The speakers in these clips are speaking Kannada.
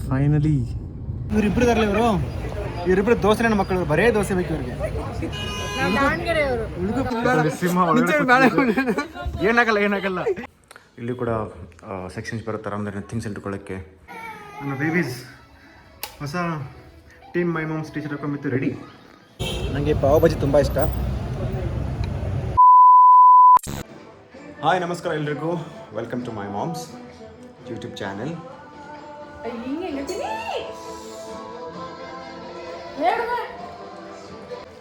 ಫೈನಲಿ ಇವರಿಬ್ರು ಇದಾರಲ್ಲ ಇವರಿಬ್ರು ದೋಸೆ ನನ್ನ ಮಕ್ಕಳು ಬರೇ ದೋಸೆ ಬೇಕು ಇವ್ರಿಗೆ. ಏನಾಗಲ್ಲ. ಇಲ್ಲಿ ಕೂಡ ಸೆಕ್ಷನ್ಸ್ ಬರುತ್ತೆ ಆರಾಮದಾರಿ ಥಿಂಗ್ಸ್ ಇಟ್ಕೊಳ್ಳೋಕ್ಕೆ. ನನ್ನ ಬೇಬೀಸ್ ಹೊಸ ಟೀಮ್ ಮೈ ಮಾಮ್ಸ್ ಟೀಚರ್ ಹಾಕೊಂಬಿತ್ತು ರೆಡಿ. ನನಗೆ ಪಾವ್ ಭಾಜಿ ತುಂಬ ಇಷ್ಟ. ಹಾಯ್ ನಮಸ್ಕಾರ ಎಲ್ರಿಗೂ, welcome to my moms YouTube channel.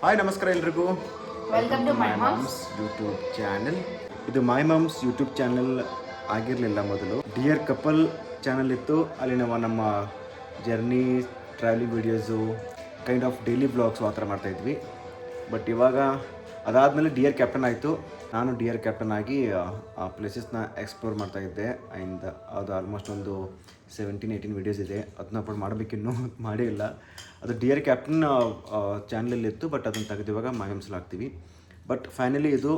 Hi ನಮಸ್ಕಾರ ಎಲ್ರಿಗೂ, welcome to my moms YouTube channel. ಇದು ಮೈ ಮಾಮ್ಸ್ ಯೂಟ್ಯೂಬ್ ಚಾನೆಲ್ ಆಗಿರಲಿಲ್ಲ, ಮೊದಲು ಡಿಯರ್ ಕಪಲ್ ಚಾನಲ್ ಇತ್ತು. ಅಲ್ಲಿ ನಾವು ನಮ್ಮ journey, travelling videos, kind of daily blogs ಆ ಥರ ಮಾಡ್ತಾಯಿದ್ವಿ. ಬಟ್ ಇವಾಗ ಅದಾದಮೇಲೆ ಡಿಯರ್ ಕ್ಯಾಪ್ಟನ್ ಆಯಿತು. ನಾನು ಡಿಯರ್ ಕ್ಯಾಪ್ಟನ್ ಆಗಿ ಆ ಪ್ಲೇಸಸ್ನ ಎಕ್ಸ್ಪ್ಲೋರ್ ಮಾಡ್ತಾಯಿದ್ದೆ. ಆ್ಯಂಡ್ ಅದು ಆಲ್ಮೋಸ್ಟ್ ಒಂದು 17-18 ವೀಡಿಯೋಸ್ ಇದೆ. ಅದನ್ನ ಅಪ್ಲೋಡ್ ಮಾಡಬೇಕಿನ್ನೂ ಮಾಡೇ ಇಲ್ಲ. ಅದು ಡಿಯರ್ ಕ್ಯಾಪ್ಟನ್ ಚಾನಲಲ್ಲಿತ್ತು, ಬಟ್ ಅದನ್ನು ತೆಗೆದು ಇವಾಗ ಮೈ ಮಾಮ್ಸಲ್ಲಿ ಹಾಕ್ತೀವಿ. ಬಟ್ ಫೈನಲಿ ಇದು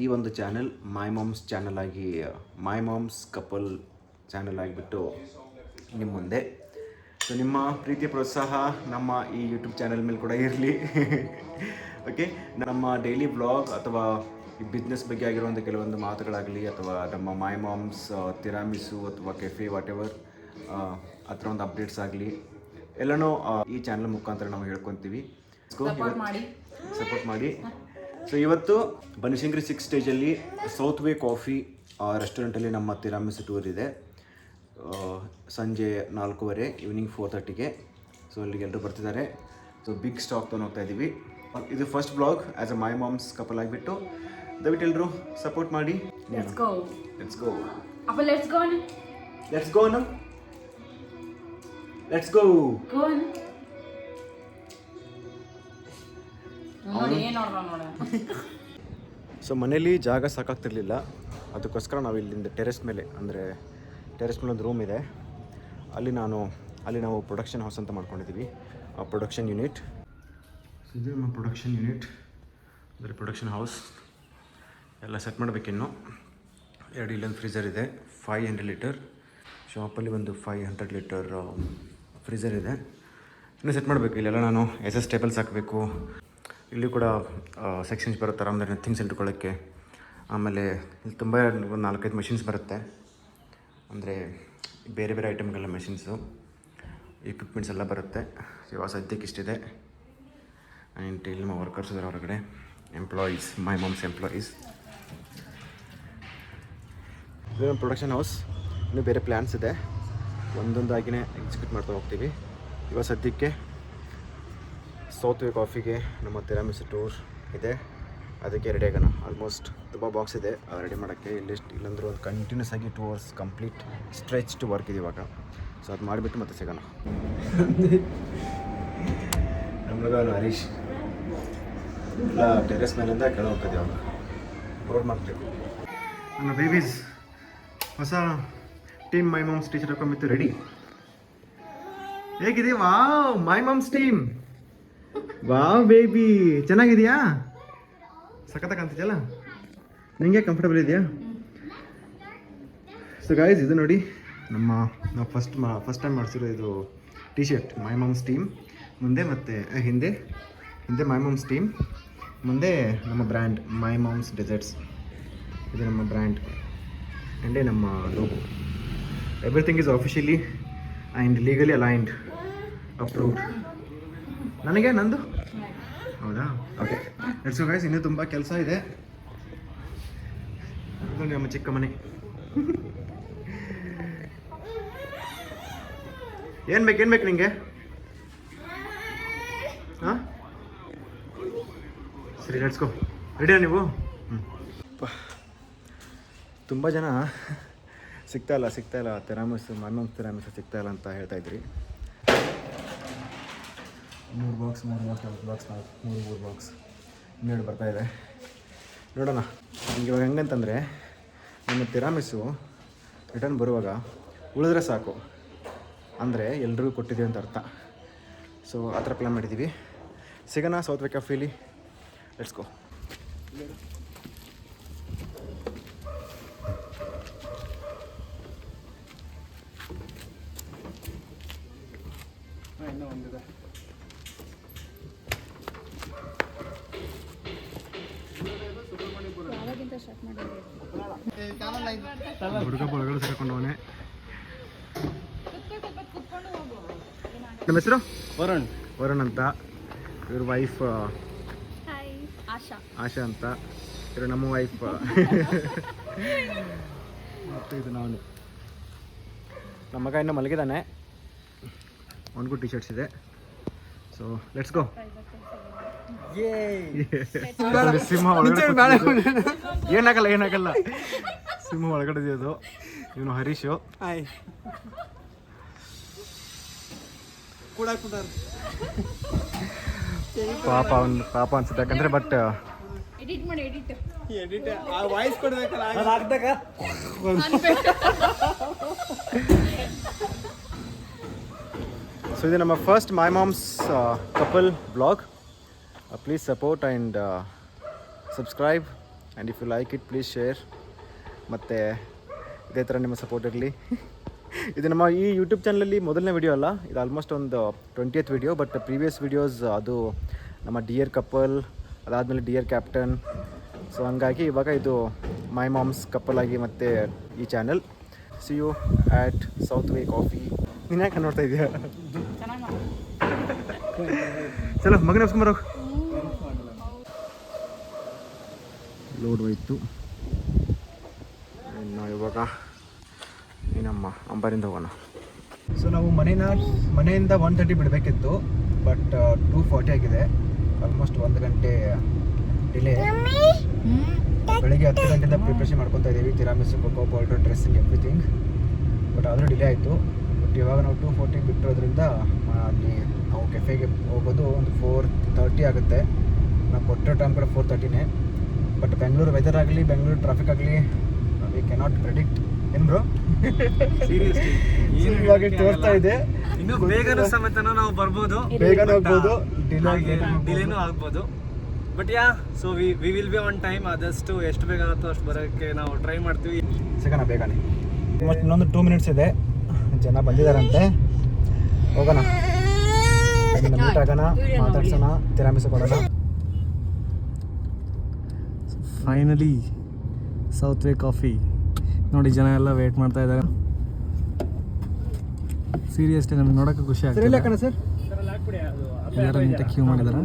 ಈ ಒಂದು ಚಾನಲ್ ಮೈ ಮಾಮ್ಸ್ ಚಾನಲ್ ಆಗಿ, ಮೈ ಮಾಮ್ಸ್ ಕಪಲ್ ಚಾನಲ್ ಆಗಿಬಿಟ್ಟು ನಿಮ್ಮ ಮುಂದೆ. ಸೊ ನಿಮ್ಮ ಪ್ರೀತಿಯ ಪ್ರೋತ್ಸಾಹ ನಮ್ಮ ಈ ಯೂಟ್ಯೂಬ್ ಚಾನಲ್ ಮೇಲೆ ಕೂಡ ಇರಲಿ. ಓಕೆ, ನಮ್ಮ ಡೈಲಿ ಬ್ಲಾಗ್ ಅಥವಾ ಈ ಬಿಸ್ನೆಸ್ ಬಗ್ಗೆ ಆಗಿರುವಂಥ ಕೆಲವೊಂದು ಮಾತುಗಳಾಗಲಿ, ಅಥವಾ ನಮ್ಮ ಮೈ ಮಾಮ್ಸ್ ತಿರಾಮಿಸು ಅಥವಾ ಕೆಫೆ ವಾಟ್ ಎವರ್ ಆ ಥರ ಒಂದು ಅಪ್ಡೇಟ್ಸ್ ಆಗಲಿ, ಎಲ್ಲನೂ ಈ ಚಾನಲ್ ಮುಖಾಂತರ ನಾವು ಹೇಳ್ಕೊತೀವಿ. ಸಪೋರ್ಟ್ ಮಾಡಿ. ಸೊ ಇವತ್ತು ಬನಶಂಕರಿ 6 ಸ್ಟೇಜಲ್ಲಿ ಸೌತ್ ವೇ ಕಾಫಿ ರೆಸ್ಟೋರೆಂಟಲ್ಲಿ ನಮ್ಮ ತಿರಾಮಿಸು ಟೂರ್ ಇದೆ. ಸಂಜೆ 4:15, ಈವ್ನಿಂಗ್ 4:30ಗೆ. ಸೊ ಅಲ್ಲಿಗೆ ಎಲ್ಲರೂ ಬರ್ತಿದ್ದಾರೆ. ಸೊ ಬಿಗ್ ಸ್ಟಾಕ್ ತೊಗೊಂಡು ಹೋಗ್ತಾ ಇದ್ದೀವಿ. ಇದು first blog as a my moms couple ಆಗಿಬಿಟ್ಟು. ದಯವಿಟ್ಟು ಎಲ್ಲರೂ ಸಪೋರ್ಟ್ ಮಾಡಿ. Let's go. ಸೊ ಮನೇಲಿ ಜಾಗ ಸಾಕಾಗ್ತಿರ್ಲಿಲ್ಲ, ಅದಕ್ಕೋಸ್ಕರ ನಾವು ಇಲ್ಲಿಂದ ಟೆರೆಸ್ ಮೇಲೆ ಒಂದು ರೂಮ್ ಇದೆ, ಅಲ್ಲಿ ನಾವು ಪ್ರೊಡಕ್ಷನ್ ಹೌಸ್ ಅಂತ ಮಾಡ್ಕೊಂಡಿದ್ದೀವಿ. ಆ ಪ್ರೊಡಕ್ಷನ್ ಯೂನಿಟ್ ಇದು ನಮ್ಮ ಪ್ರೊಡಕ್ಷನ್ ಯೂನಿಟ್, ಅಂದರೆ ಪ್ರೊಡಕ್ಷನ್ ಹೌಸ್ ಎಲ್ಲ ಸೆಟ್ ಮಾಡಬೇಕಿನ್ನು. ಇಲ್ಲೊಂದು ಫ್ರೀಝರ್ ಇದೆ 500 ಲೀಟರ್. ಶಾಪಲ್ಲಿ ಒಂದು 500 ಲೀಟರ್ ಫ್ರೀಝರ್ ಇದೆ. ಇನ್ನೂ ಸೆಟ್ ಮಾಡಬೇಕು. ಇಲ್ಲೆಲ್ಲ ನಾನು ಎಸ್ ಟೇಬಲ್ಸ್ ಹಾಕಬೇಕು. ಇಲ್ಲಿ ಕೂಡ ಸೆಕ್ಷನ್ಸ್ ಬರುತ್ತೆ ಆರಾಮದಾರಿ ಥಿಂಗ್ಸ್ ಇಟ್ಕೊಳ್ಳೋಕ್ಕೆ. ಆಮೇಲೆ ಇಲ್ಲಿ ತುಂಬ ಒಂದು 4-5 ಮೆಷಿನ್ಸ್ ಬರುತ್ತೆ, ಅಂದರೆ ಬೇರೆ ಬೇರೆ ಐಟಮ್ಗೆಲ್ಲ ಮೆಷಿನ್ಸು, ಇಕ್ವಿಪ್ಮೆಂಟ್ಸ್ ಎಲ್ಲ ಬರುತ್ತೆ. ಇವಾಗ ಸದ್ಯಕ್ಕೆ ಇಷ್ಟಿದೆ. ಆ್ಯಂಡ್ ಇಲ್ಲಿ ನಮ್ಮ ವರ್ಕರ್ಸ್ ಇದ್ದಾರೆ ಹೊರಗಡೆ, ಎಂಪ್ಲಾಯೀಸ್, ಮೈ ಮಾಮ್ಸ್ ಎಂಪ್ಲಾಯೀಸ್. ಇದು ನಮ್ಮ ಪ್ರೊಡಕ್ಷನ್ ಹೌಸ್. ಇನ್ನೂ ಬೇರೆ ಪ್ಲ್ಯಾನ್ಸ್ ಇದೆ, ಒಂದೊಂದಾಗಿಯೇ ಎಕ್ಸಿಕ್ಯೂಟ್ ಮಾಡ್ತಾ ಹೋಗ್ತೀವಿ. ಇವಾಗ ಸದ್ಯಕ್ಕೆ ಸೌತ್ ವೇ ಕಾಫಿಗೆ ನಮ್ಮ ತಿರಾಮಿಸು ಟೂರ್ ಇದೆ, ಅದಕ್ಕೆ ರೆಡಿ ಆಗೋಣ. ಆಲ್ಮೋಸ್ಟ್ ತುಂಬ ಬಾಕ್ಸ್ ಇದೆ ರೆಡಿ ಮಾಡೋಕ್ಕೆ. ಇಲ್ಲಂದ್ರೂ ಒಂದು ಕಂಟಿನ್ಯೂಸ್ ಆಗಿ 2 hours ಕಂಪ್ಲೀಟ್ ಸ್ಟ್ರೆಚ್ಡ್ ವರ್ಕ್ ಇದೆ ಇವಾಗ. ಸೊ ಅದು ಮಾಡಿಬಿಟ್ಟು ಮತ್ತೆ ಸಿಗೋಣ. ನಮ್ಗೆ ಹರೀಶ್ ಎಲ್ಲ ಟೆರೆಸ್ ಮೇಲಿಂದ ಕೆಳಗೆ ಹೋಗ್ತದೆ. ಅವಾಗ ರೋಡ್ ಮಾಡ್ತೀವಿ. ನನ್ನ ಬೇಬೀಸ್ ಹೊಸ ಟೀಮ್ ಮೈ ಮಾಮ್ಸ್ ಟೀಚರ್ ಹಾಕೊಂಬಿತ್ತು ರೆಡಿ. ಹೇಗಿದೆ? Wow, my moms team. Wow baby, ಚೆನ್ನಾಗಿದೆಯಾ? ಸಖತ್ತಾಗಿ ಕಾಣ್ತಿದೆಯಲ್ಲ? ನಿಮಗೆ ಕಂಫರ್ಟಬಲ್ ಇದೆಯಾ? ಸೊ ಗಾಯ್ಸ್, ಇದು ನೋಡಿ ನಾವು ಫಸ್ಟ್ ಟೈಮ್ ಮಾಡಿಸಿರೋ ಇದು ಟಿ ಶರ್ಟ್ ಮೈ ಮಾಮ್ಸ್ ಟೀಮ್. ಮುಂದೆ ಮತ್ತು ಹಿಂದೆ ಮೈ ಮಾಮ್ಸ್ ಟೀಮ್, ಮುಂದೆ ನಮ್ಮ ಬ್ರ್ಯಾಂಡ್ ಮೈ ಮಾಮ್ಸ್ ಡೆಸರ್ಟ್ಸ್. ಇದು ನಮ್ಮ ಬ್ರ್ಯಾಂಡ್ ಆ್ಯಂಡೇ ನಮ್ಮ logo. Everything is officially and legally aligned, approved. ನಂದು ಹೌದಾ? Okay, let's go guys. ಇನ್ನೂ ತುಂಬ ಕೆಲಸ ಇದೆ. ಇದು ನಮ್ಮ ಚಿಕ್ಕ ಮನೆ. ಏನು ಬೇಕು ನಿಮಗೆ? ಹಾಂ ಸರಿ, ಲೆಟ್ಸ್ ಗೋ. ರೆಡಿಯಾ ನೀವು? ತುಂಬ ಜನ ಸಿಗ್ತಾ ಇಲ್ಲ ತಿರಾಮಿಸು, ಮೈ ಮಾಮ್ಸ್ ತಿರಾಮಿಸು ಸಿಗ್ತಾ ಇಲ್ಲ ಅಂತ ಹೇಳ್ತಾಯಿದ್ರಿ. 3 ಬಾಕ್ಸ್ 4 ಬಾಕ್ಸ್ ಇನ್ನೆರಡು ಬರ್ತಾಯಿದೆ. ನೋಡೋಣ. ನಿಮಗೆ ಇವಾಗ ಹೆಂಗಂತಂದರೆ, ನಮ್ಮ ತಿರಾಮಿಸು ರಿಟರ್ನ್ ಬರುವಾಗ ಉಳಿದ್ರೆ ಸಾಕು, ಅಂದರೆ ಎಲ್ರಿಗೂ ಕೊಟ್ಟಿದ್ದೀವಿ ಅಂತ ಅರ್ಥ. ಸೊ ಆ ಥರ ಪ್ಲ್ಯಾನ್ ಮಾಡಿದ್ದೀವಿ. ಸಿಗೋಣ ಸೌತ್ ವೇ ಕಾಫಿಲಿ. Let's go. ಹುಡುಗ ಒಳಗಡೆ ಸೇರ್ಕೊಂಡವನೆ. ನಿಮ್ಮ ಹೆಸರು? ವರುಣ್ ಅಂತ. ಇವ್ರ ವೈಫ್ ಆಶಾ ಅಂತ. ಇವರು ನಮ್ಮ ವೈಫ್. ಮತ್ತು ಇದು ನಾನು. ನಮ್ಮ ಮಗ ಇನ್ನೂ ಮಲಗಿದ್ದಾನೆ. ಅವನಿಗೂ ಟಿ ಶರ್ಟ್ಸ್ ಇದೆ. So let's go. ಸಿಂಹ ಒಳಗಡೆ ಏನಾಗಲ್ಲ ಸಿಂಹ ಒಳಗಡೆ ಇದು. ಇವನು ಹರೀಶು. ಪಾಪ ಅನ್ಸುತ್ತೆ, ಯಾಕಂದ್ರೆ ಬಟ್ ಸೊ ಇದು ನಮ್ಮ first my moms couple blog. Please support and subscribe, and if you like it please share. ಮತ್ತು ಇದೇ ಥರ ನಿಮ್ಮ ಸಪೋರ್ಟ್ ಇರಲಿ. ಇದು ನಮ್ಮ ಈ ಯೂಟ್ಯೂಬ್ ಚಾನಲಲ್ಲಿ ಮೊದಲನೇ ವಿಡಿಯೋ ಅಲ್ಲ, ಇದು ಆಲ್ಮೋಸ್ಟ್ ಒಂದು 20th video. But previous videos ಅದು ನಮ್ಮ ಡಿಯರ್ ಕಪಲ್, ಅದಾದಮೇಲೆ ಡಿಯರ್ ಕ್ಯಾಪ್ಟನ್. ಸೊ ಹಂಗಾಗಿ ಇವಾಗ ಇದು ಮೈ ಮಾಮ್ಸ್ ಕಪಲ್ ಆಗಿ ಮತ್ತೆ ಈ channel. See you at south way coffee. ನೀನು ಯಾಕೆ ನೋಡ್ತಾ ಇದೆಯಾ? ಚಲೋ ಮಗನ ನಡ್ಸ್ಕೊಂಬರೋ. ಲೋಡ್ ಹೋಯ್ತು. ಇನ್ನು ಇವಾಗ ನಮ್ಮ ಅಂಬಾರಿಂದ ಹೋಗೋಣ. ಸೊ ನಾವು ಮನೆಯಿಂದ 1:30 ಬಿಡಬೇಕಿತ್ತು, ಬಟ್ 2:40 ಆಗಿದೆ. ಆಲ್ಮೋಸ್ಟ್ 1 ಗಂಟೆ ಡಿಲೇ. ಬೆಳಿಗ್ಗೆ 10 ಗಂಟೆಯಿಂದ ಪ್ರಿಪ್ರೇಷನ್ ಮಾಡ್ಕೊತಾ ಇದ್ದೀವಿ. Tiramisu, cocoa powder, dressing, everything. But ಆದರೂ ಡಿಲೇ ಆಯಿತು. ಬಟ್ ಇವಾಗ ನಾವು 2:40 ಬಿಟ್ಟಿರೋದ್ರಿಂದ ಅಲ್ಲಿ ನಾವು ಕೆಫೆಗೆ ಹೋಗೋದು ಒಂದು 4:30 ಆಗುತ್ತೆ. ನಾವು ಕೊಟ್ಟಿರೋ ಟೈಮ್ ಕೂಡ 4:30ನೇ. ಬಟ್ ಬೆಂಗಳೂರು ವೆದರ್ ಆಗಲಿ, ಬೆಂಗಳೂರು ಟ್ರಾಫಿಕ್ ಆಗಲಿ, ವಿ ಕೆನಾಟ್ ಪ್ರೆಡಿಕ್ಟ್. ಏನು ಬ್ರೋ? ಇವಾಗ ತೋರಿಸ್ತಾ ಇದೆ ಇನ್ನು ಬೇಗನೂ ಸಮೇತ ನಾವು ಬರ್ಬೋದು, ಬೇಗನೂ ಹೋಗ್ಬೋದು, ಡಿಲೇನೂ ಆಗ್ಬೋದು. But so we will be on time. ಆದಷ್ಟು ಎಷ್ಟು ಬೇಗ ಆಗುತ್ತೋ ಅಷ್ಟು ಬರೋಕ್ಕೆ ನಾವು ಟ್ರೈ ಮಾಡ್ತೀವಿ. ಸಿಗೋಣ ಬೇಗನೆ. ಮತ್ತು ಇನ್ನೊಂದು 2 ಮಿನಿಟ್ಸ್ ಇದೆ. ಜನ ಬಂದಿದ್ದಾರಂತೆ. ಹೋಗೋಣ, ಮೀಟ್ ಆಗೋಣ, ಮಾತಾಡ್ಸೋಣ, ತಿರಾಮಿಸು ಕೊಡೋಣ. ಫೈನಲಿ ಸೌತ್ ವೇ ಕಾಫಿ ನೋಡಿ, ಜನ ಎಲ್ಲ ವೇಟ್ ಮಾಡ್ತಾ ಇದ್ದಾರೆ. ಸೀರಿಯಸ್ಲಿ ನಮ್ಗೆ ನೋಡೋಕೆ ಖುಷಿ ಆಗ್ತದೆ. ಸರ್ ಎಲ್ಲರೂ ನೀಟಾಗಿ ಕ್ಯೂ ಮಾಡಿದ್ದಾರೆ.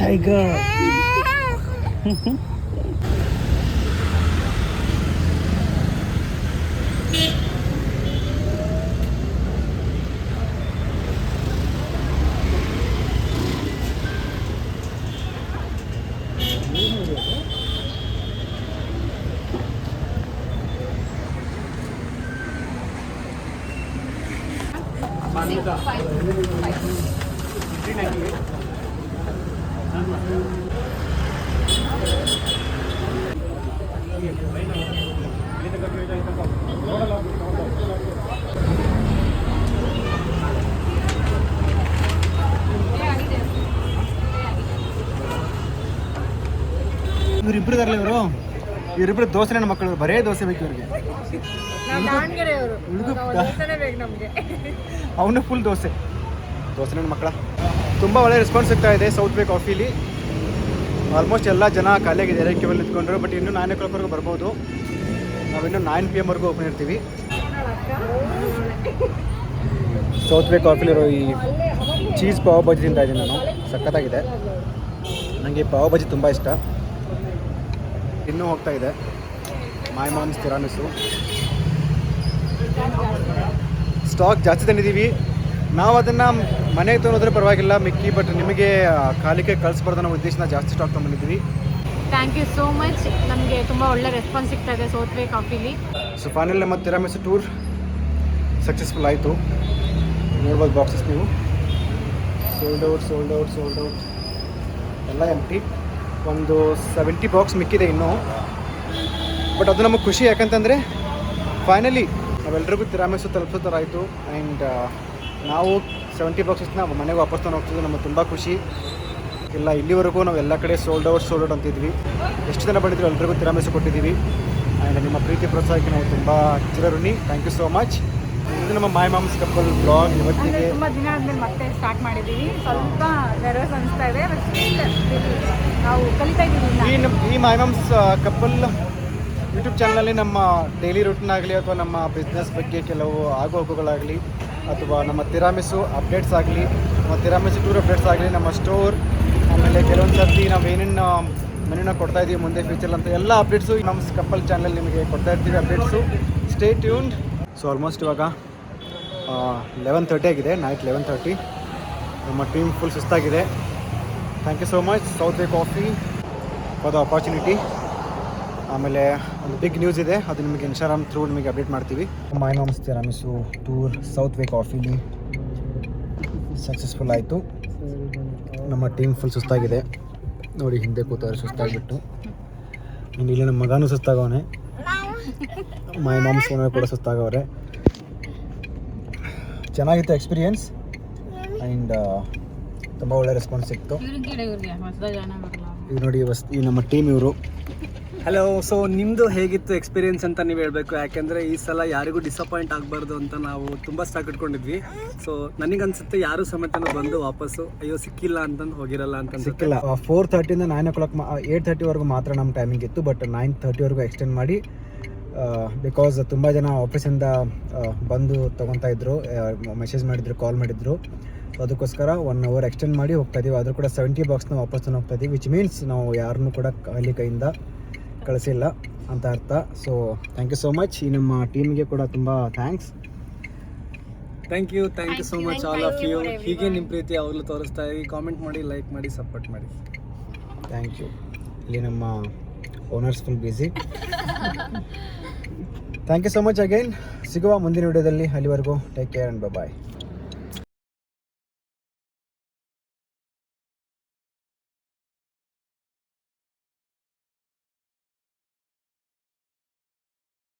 ಟೈಗರ್. ಇವರಿಬ್ರು ಇದಾರಲ್ಲ, ಇವರಿಬ್ರು ದೋಸೆ ನನ್ನ ಮಕ್ಕಳು. ಬರೇ ದೋಸೆ ಬೇಕು ಇವ್ರಿಗೆ. ಅವನು ಫುಲ್ ದೋಸೆ ನನ್ನ ಮಕ್ಕಳ. ತುಂಬ ಒಳ್ಳೆ ರೆಸ್ಪಾನ್ಸ್ ಸಿಗ್ತಾ ಇದೆ ಸೌತ್ ವೇ ಕಾಫಿಲಿ. ಆಲ್ಮೋಸ್ಟ್ ಎಲ್ಲ ಜನ ಖಾಲಿಯಾಗಿದ್ದಾರೆ, ಕ್ಯೂವಲ್ಲಿ ನಿಂತ್ಕೊಂಡ್ರು. ಬಟ್ ಇನ್ನೂ 9 o'clock ಬರ್ಬೋದು. ನಾವಿನ್ನೂ 9 PM ವರೆಗೂ ಓಪನ್ ಇರ್ತೀವಿ. ಸೌತ್ ವೇ ಕಾಫಿಲಿರೋ ಈ ಚೀಸ್ ಪಾವ್ ಬಜ್ಜಿ ತಿಂತಾ ಇದ್ದೀನಿ ನಾನು. ಸಖತ್ತಾಗಿದೆ. ನನಗೆ ಪಾವ್ ಭಾಜಿ ತುಂಬ ಇಷ್ಟ. ಇನ್ನೂ ಹೋಗ್ತಾ ಇದೆ ಮೈ ಮಾಮ್ಸ್ ತಿರಾಮಿಸು. ಸ್ಟಾಕ್ ಜಾಸ್ತಿ ತಂದಿದ್ದೀವಿ ನಾವು. ಅದನ್ನು ಮನೆಗೆ ತೊಗೊಂಡ್ರೆ ಪರವಾಗಿಲ್ಲ ಮಿಕ್ಕಿ, ಬಟ್ ನಿಮಗೆ ಕಾಲಿಗೆ ಕಳಿಸ್ಬಾರ್ದು ಅನ್ನೋ ಉದ್ದೇಶನ ಜಾಸ್ತಿ ಸ್ಟಾಕ್ ತೊಗೊಂಡಿದ್ದೀವಿ. Thank you so much. ನಮಗೆ ತುಂಬ ಒಳ್ಳೆ ರೆಸ್ಪಾನ್ಸ್ ಸಿಗ್ತಾ ಇದೆ ಸೌತ್ವೇ ಕಾಫಿಲಿ. ಸೊ ಫೈನಲ್ ನಮ್ಮ ತಿರಾಮಿಸು ಟೂರ್ ಸಕ್ಸಸ್ಫುಲ್ ಆಯಿತು. ನೋಡ್ಬೋದು ಬಾಕ್ಸಸ್ ನೀವು. ಸೋಲ್ಡ್ ಔಟ್ ಎಲ್ಲ ಎಂಟಿ. ಒಂದು 70 ಬಾಕ್ಸ್ ಮಿಕ್ಕಿದೆ ಇನ್ನೂ. ಬಟ್ ಅದು ನಮಗೆ ಖುಷಿ, ಯಾಕಂತಂದರೆ ಫೈನಲಿ ನಾವೆಲ್ಲರಿಗೂ ತಿರಾಮಿಸು ತಲುಪಿಸೋ ಥರ ಆಯಿತು. ಆ್ಯಂಡ್ ನಾವು 70 ಬಾಕ್ಸಸ್ನ ಮನೆಗೆ ವಾಪಸ್ ತಂದು ಹೋಗ್ತಿದ್ವಿ. ನಮಗೆ ತುಂಬ ಖುಷಿ. ಇಲ್ಲ ಇಲ್ಲಿವರೆಗೂ ನಾವು ಎಲ್ಲ ಕಡೆ ಸೋಲ್ಡ್ ಔಟ್ ಅಂತಿದ್ವಿ. ಎಷ್ಟು ಜನ ಬಂದಿದ್ರು ಎಲ್ರಿಗೂ ತಿರಾಮಿಸು ಕೊಟ್ಟಿದ್ದೀವಿ. ಆ್ಯಂಡ್ ನಿಮ್ಮ ಪ್ರೀತಿ ಪ್ರೋತ್ಸಾಹಕ್ಕೆ ನಾವು ತುಂಬ ಚಿರಋಣಿ. Thank you so much. ಇದು ನಮ್ಮ ಮೈ ಮಾಮ್ಸ್ ಕಪಲ್ ಬ್ಲಾಗ್. ಇವತ್ತಿಗೆ ತುಂಬ ದಿನ ಆದಮೇಲೆ ಮತ್ತೆ ಸ್ಟಾರ್ಟ್ ಮಾಡಿದ್ದೀವಿ. ಸ್ವಲ್ಪ ನೆರ್ವಸ್ ಅನಿಸ್ತಾ ಇದೆ, ಬಟ್ ನಾವು ಕಲಿತಾ ಇದ್ದೀವಿ. ಈ ಮೈ ಮಾಮ್ಸ್ ಕಪಲ್ ಯೂಟ್ಯೂಬ್ ಚಾನಲಲ್ಲಿ ನಮ್ಮ ಡೈಲಿ ರೂಟೀನ್ ಆಗಲಿ ಅಥವಾ ನಮ್ಮ ಬಿಸ್ನೆಸ್ ಬಗ್ಗೆ ಕೆಲವು ಆಗುಹೋಗುಗಳಾಗಲಿ ಅಥವಾ ನಮ್ಮ ತಿರಾಮಿಸು ಅಪ್ಡೇಟ್ಸ್ ಆಗಲಿ, ನಮ್ಮ ತಿರಾಮಿಸು ಟೂರ್ ಅಪ್ಡೇಟ್ಸ್ ಆಗಲಿ, ನಮ್ಮ ಸ್ಟೋರ್, ಆಮೇಲೆ ಕೆಲವೊಂದು ಸರ್ತಿ ನಾವು ಏನೇನು ಮೆನುನ ಕೊಡ್ತಾ ಇದ್ದೀವಿ ಮುಂದೆ ಫ್ಯೂಚರ್ ಅಂತ ಎಲ್ಲ ಅಪ್ಡೇಟ್ಸು ನಮ್ಮ ಕಪಲ್ ಚಾನಲ್ ನಿಮಗೆ ಕೊಡ್ತಾ ಇರ್ತೀವಿ updates. Stay tuned. So almost ಇವಾಗ 11:30 ಆಗಿದೆ, ನೈಟ್ 11:30. ನಮ್ಮ ಟೀಮ್ ಫುಲ್ ಸುಸ್ತಾಗಿದೆ. Thank you so much Southway coffee for the opportunity. ಆಮೇಲೆ ಒಂದು ಬಿಗ್ ನ್ಯೂಸ್ ಇದೆ, ಅದು ನಿಮಗೆ ಇನ್ಸ್ಟಾಗ್ರಾಮ್ ಥ್ರೂ ನಿಮಗೆ ಅಪ್ಡೇಟ್ ಮಾಡ್ತೀವಿ. ಮೈ ಮಾಮ್ಸ್ ತಿರಾಮಿಸು ಟೂರ್ ಸೌತ್ವೇ ಕಾಫಿಲಿ ಸಕ್ಸಸ್ಫುಲ್ ಆಯಿತು. ನಮ್ಮ ಟೀಮ್ ಫುಲ್ ಸುಸ್ತಾಗಿದೆ ನೋಡಿ, ಹಿಂದೆ ಕೂತವ್ರೆ ಸುಸ್ತಾಗಿಬಿಟ್ಟು. ಇನ್ನು ಇಲ್ಲಿ ನಮ್ಮ ಮಗನೂ ಸುಸ್ತಾಗವನೆ, ಮೈ ಮಾಮ್ಸ್ ಓನರ್ ಕೂಡ ಸುಸ್ತಾಗವ್ರೆ. ಚೆನ್ನಾಗಿತ್ತು ಎಕ್ಸ್ಪೀರಿಯನ್ಸ್ ಆ್ಯಂಡ್ ತುಂಬ ಒಳ್ಳೆ ರೆಸ್ಪಾನ್ಸ್ ಸಿಕ್ತು. ಇವ್ರು ನೋಡಿ ಈ ನಮ್ಮ ಟೀಮ್ ಇವರು. ಹಲೋ. ಸೊ ನಿಮ್ಮದು ಹೇಗಿತ್ತು ಎಕ್ಸ್ಪೀರಿಯನ್ಸ್ ಅಂತ ನೀವು ಹೇಳಬೇಕು, ಯಾಕೆಂದರೆ ಈ ಸಲ ಯಾರಿಗೂ ಡಿಸಪಾಯಿಂಟ್ ಆಗಬಾರ್ದು ಅಂತ ನಾವು ತುಂಬ ಸ್ಟಾಕ್ ಇಟ್ಕೊಂಡಿದ್ವಿ. ಸೊ ನನಗನ್ಸುತ್ತೆ ಯಾರು ಸಮೇತ ಬಂದು ವಾಪಸ್ಸು ಅಯ್ಯೋ ಸಿಕ್ಕಿಲ್ಲ ಅಂತಂದು ಹೋಗಿರಲ್ಲ ಅಂತ. ಸಿಕ್ಕಿಲ್ಲ. 4:30 9 o'clock 8:30ವರೆಗೂ ಮಾತ್ರ ನಮ್ಮ ಟೈಮಿಂಗ್ ಇತ್ತು, ಬಟ್ 9:30ವರೆಗೂ ಎಕ್ಸ್ಟೆಂಡ್ ಮಾಡಿ, ಬಿಕಾಸ್ ತುಂಬ ಜನ ಆಫೀಸಿಂದ ಬಂದು ತೊಗೊತಾ ಇದ್ರು, ಮೆಸೇಜ್ ಮಾಡಿದ್ರು, ಕಾಲ್ ಮಾಡಿದ್ರು. ಸೊ ಅದಕ್ಕೋಸ್ಕರ 1 hour ಎಕ್ಸ್ಟೆಂಡ್ ಮಾಡಿ ಹೋಗ್ತಾ ಇದೀವಿ. ಆದರೂ ಕೂಡ 70 ಬಾಕ್ಸ್ನ ವಾಪಸ್ ತಂದು ಹೋಗ್ತಾ ಇದೀವಿ, ವಿಚ್ ಮೀನ್ಸ್ ನಾವು ಯಾರನ್ನೂ ಕೂಡ ಖಾಲಿ ಕೈಯಿಂದ ಕಳಿಸಿಲ್ಲ ಅಂತ ಅರ್ಥ. So thank you so much. ಈ ನಮ್ಮ ಟೀಮ್ಗೆ ಕೂಡ ತುಂಬ thanks. Thank you so much all of you. ಹೀಗೆ ನಿಮ್ಮ ಪ್ರೀತಿ ಯಾವಾಗಲೂ ತೋರಿಸ್ತಾ ಇರಿ. ಕಾಮೆಂಟ್ ಮಾಡಿ, ಲೈಕ್ ಮಾಡಿ, ಸಪೋರ್ಟ್ ಮಾಡಿ. Thank you. ಇಲ್ಲಿ ನಮ್ಮ owners full busy. Thank you so much again. ಸಿಗುವ ಮುಂದಿನ ವಿಡಿಯೋದಲ್ಲಿ. ಅಲ್ಲಿವರೆಗೂ ಟೇಕ್ ಕೇರ್ ಆ್ಯಂಡ್ ಬಾಯ್.